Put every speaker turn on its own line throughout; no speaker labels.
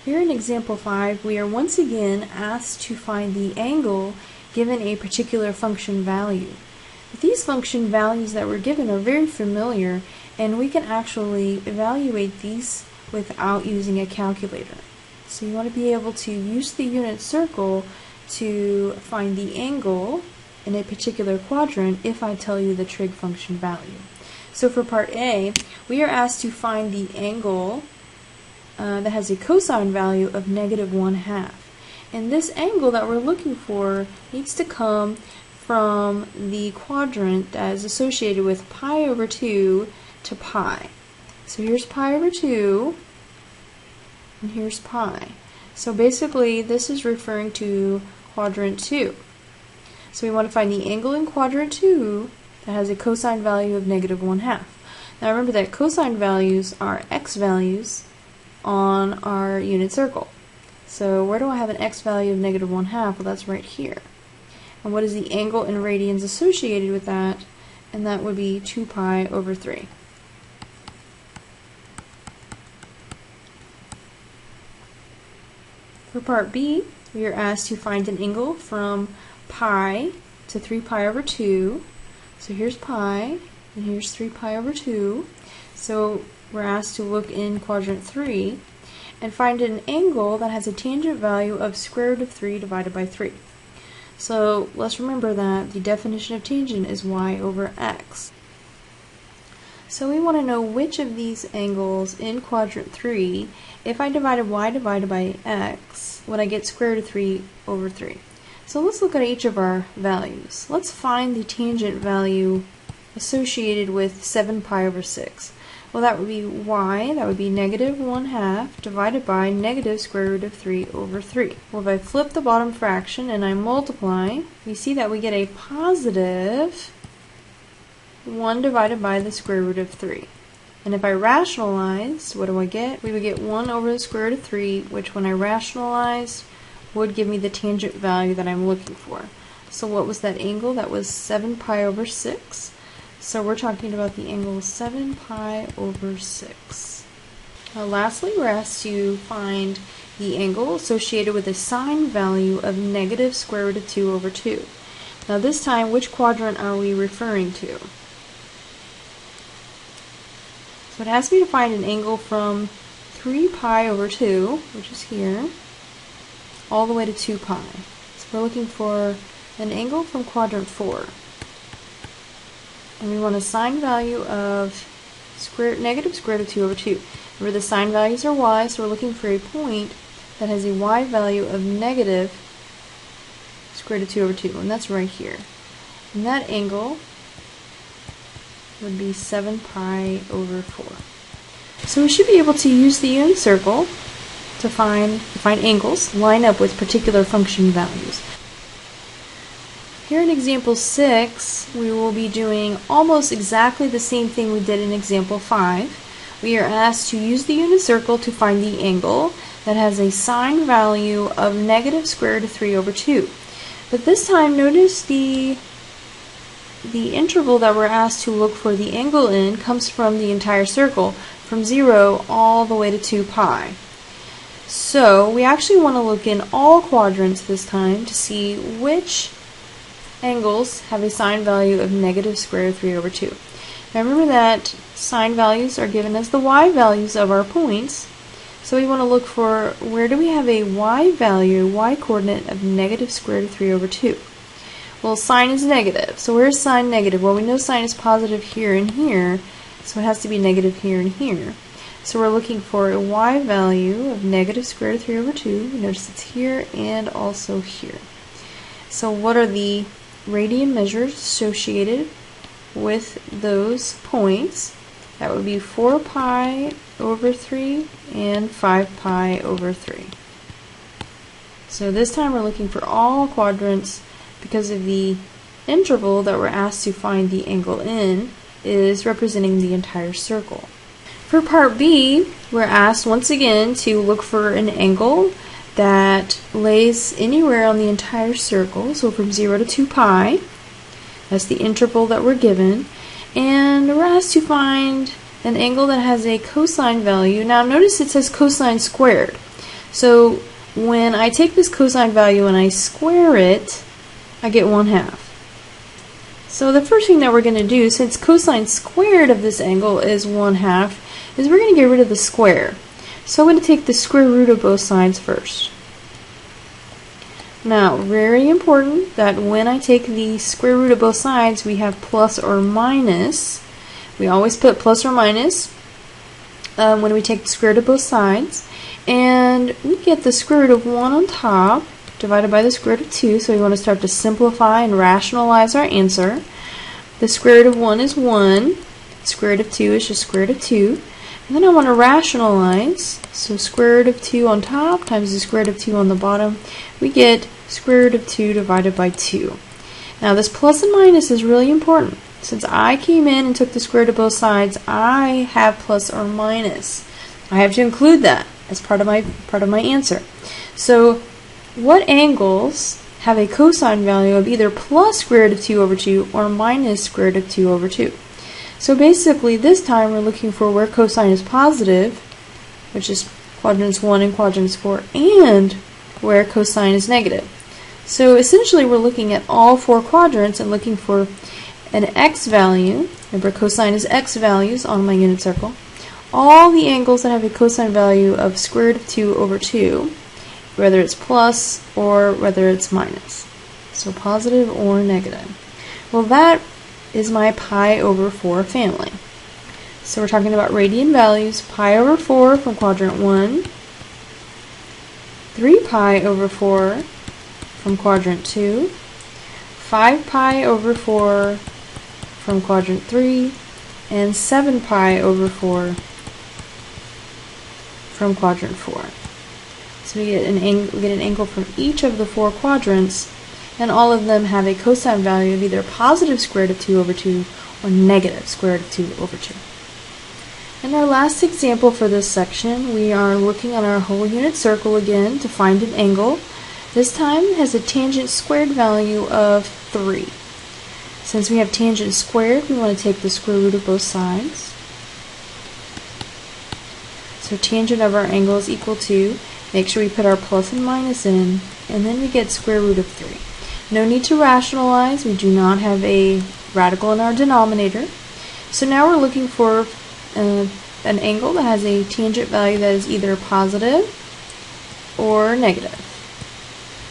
Here in example 5, we are once again asked to find the angle given a particular function value. These function values that were given are very familiar, and we can actually evaluate these without using a calculator. So you want to be able to use the unit circle to find the angle in a particular quadrant if I tell you the trig function value. So for part A, we are asked to find the angle that has a cosine value of -1/2. And this angle that we're looking for needs to come from the quadrant that is associated with pi over 2 to pi. So here's pi over 2, and here's pi. So basically this is referring to quadrant 2. So we want to find the angle in quadrant 2 that has a cosine value of -1/2. Now remember that cosine values are x values on our unit circle. So where do I have an x value of -1/2? Well, that's right here. And what is the angle in radians associated with that? And that would be 2 pi over 3. For part B, we are asked to find an angle from pi to 3 pi over 2. So here's pi, and here's 3 pi over 2. So we're asked to look in quadrant 3 and find an angle that has a tangent value of square root of 3 divided by 3. So let's remember that the definition of tangent is y over x. So we want to know which of these angles in quadrant 3, if I divided y divided by x, would I get square root of 3 over 3. So let's look at each of our values. Let's find the tangent value associated with 7 pi over 6. Well, that would be y, that would be -1/2 divided by negative square root of 3 over 3. Well, if I flip the bottom fraction and I multiply, we see that we get a positive 1 divided by the square root of 3. And if I rationalize, what do I get? We would get 1 over the square root of 3, which when I rationalize would give me the tangent value that I'm looking for. So what was that angle? That was 7 pi over 6. So we're talking about the angle 7 pi over 6. Lastly, we're asked to find the angle associated with a sine value of negative square root of 2 over 2. Now this time, which quadrant are we referring to? So it asks me to find an angle from 3 pi over 2, which is here, all the way to 2 pi. So we're looking for an angle from quadrant 4. And we want a sine value of negative square root of 2 over 2. Remember, the sine values are y, so we're looking for a point that has a y value of negative square root of 2 over 2, and that's right here. And that angle would be 7 pi over 4. So we should be able to use the unit circle to find angles line up with particular function values. Here in example 6, we will be doing almost exactly the same thing we did in example 5. We are asked to use the unit circle to find the angle that has a sine value of negative square root of 3 over 2. But this time, notice the interval that we're asked to look for the angle in comes from the entire circle, from 0 all the way to 2 pi. So we actually want to look in all quadrants this time to see which angles have a sine value of negative square root of 3 over 2. Now remember that sine values are given as the y values of our points, so we want to look for where do we have a y value, y coordinate of negative square root of 3 over 2. Well, sine is negative, so where's sine negative? Well, we know sine is positive here and here, so it has to be negative here and here. So we're looking for a y value of negative square root of 3 over 2. Notice it's here and also here. So what are the radian measures associated with those points? That would be 4 pi over 3 and 5 pi over 3. So this time we're looking for all quadrants because of the interval that we're asked to find the angle in is representing the entire circle. For part B, we're asked once again to look for an angle that lays anywhere on the entire circle, so from 0 to 2 pi. That's the interval that we're given. And we're asked to find an angle that has a cosine value. Now notice it says cosine squared. So when I take this cosine value and I square it, I get 1/2. So the first thing that we're going to do, since cosine squared of this angle is 1/2, is we're going to get rid of the square. So I'm going to take the square root of both sides first. Now, very important that when I take the square root of both sides, we have plus or minus. We always put plus or minus when we take the square root of both sides. And we get the square root of 1 on top divided by the square root of 2, so we want to start to simplify and rationalize our answer. The square root of 1 is 1, the square root of 2 is just square root of 2. And then I want to rationalize, so square root of 2 on top times the square root of 2 on the bottom. We get square root of 2 divided by 2. Now this plus and minus is really important. Since I came in and took the square root of both sides, I have plus or minus. I have to include that as part of my answer. So what angles have a cosine value of either plus square root of 2 over 2 or minus square root of 2 over 2? So basically this time we're looking for where cosine is positive, which is quadrants 1 and quadrants 4, and where cosine is negative. So essentially we're looking at all 4 quadrants and looking for an x value. Remember, cosine is x values on my unit circle. All the angles that have a cosine value of square root of 2 over 2, whether it's plus or whether it's minus. So positive or negative. Well, that is my pi over 4 family. So we're talking about radian values. Pi over 4 from quadrant 1, 3 pi over 4 from quadrant 2, 5 pi over 4 from quadrant 3, and 7 pi over 4 from quadrant 4. So we get an angle from each of the 4 quadrants, and all of them have a cosine value of either positive square root of 2 over 2 or negative square root of 2 over 2. In our last example for this section, we are looking on our whole unit circle again to find an angle. This time it has a tangent squared value of 3. Since we have tangent squared, we want to take the square root of both sides. So tangent of our angle is equal to, make sure we put our plus and minus in, and then we get square root of 3. No need to rationalize, we do not have a radical in our denominator. So now we're looking for an angle that has a tangent value that is either positive or negative.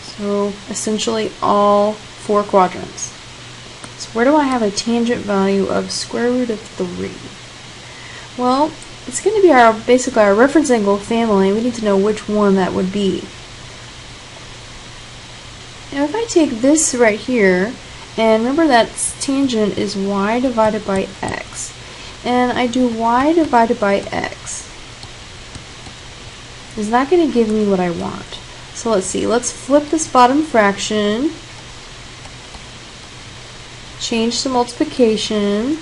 So essentially all 4 quadrants. So where do I have a tangent value of square root of 3? Well, it's going to be basically our reference angle family. We need to know which one that would be. Now if I take this right here, and remember that tangent is y divided by x, and I do y divided by x, is that going to give me what I want? So let's see, let's flip this bottom fraction, change to multiplication,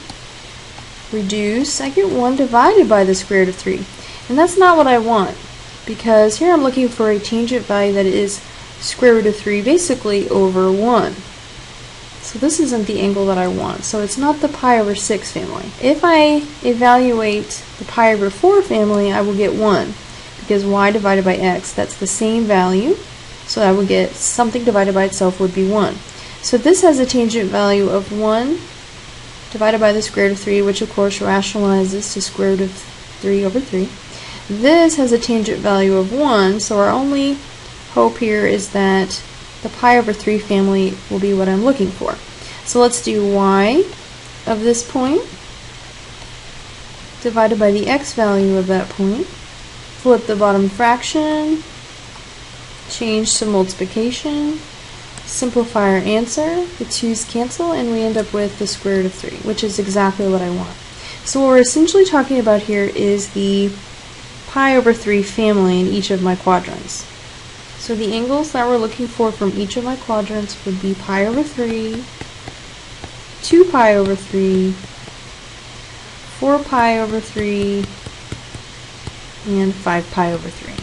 reduce, I get 1 divided by the square root of 3. And that's not what I want, because here I'm looking for a tangent value that is square root of 3 basically over 1. So this isn't the angle that I want, so it's not the pi over 6 family. If I evaluate the pi over 4 family, I will get 1, because y divided by x, that's the same value, so I would get something divided by itself would be 1. So this has a tangent value of 1 divided by the square root of 3, which of course rationalizes to square root of 3 over 3. This has a tangent value of 1, so our only hope here is that the pi over 3 family will be what I'm looking for. So let's do y of this point divided by the x value of that point. Flip the bottom fraction, change to multiplication, simplify our answer, the 2's cancel, and we end up with the square root of 3, which is exactly what I want. So what we're essentially talking about here is the pi over 3 family in each of my quadrants. So the angles that we're looking for from each of my quadrants would be pi over 3, 2 pi over 3, 4 pi over 3, and 5 pi over 3.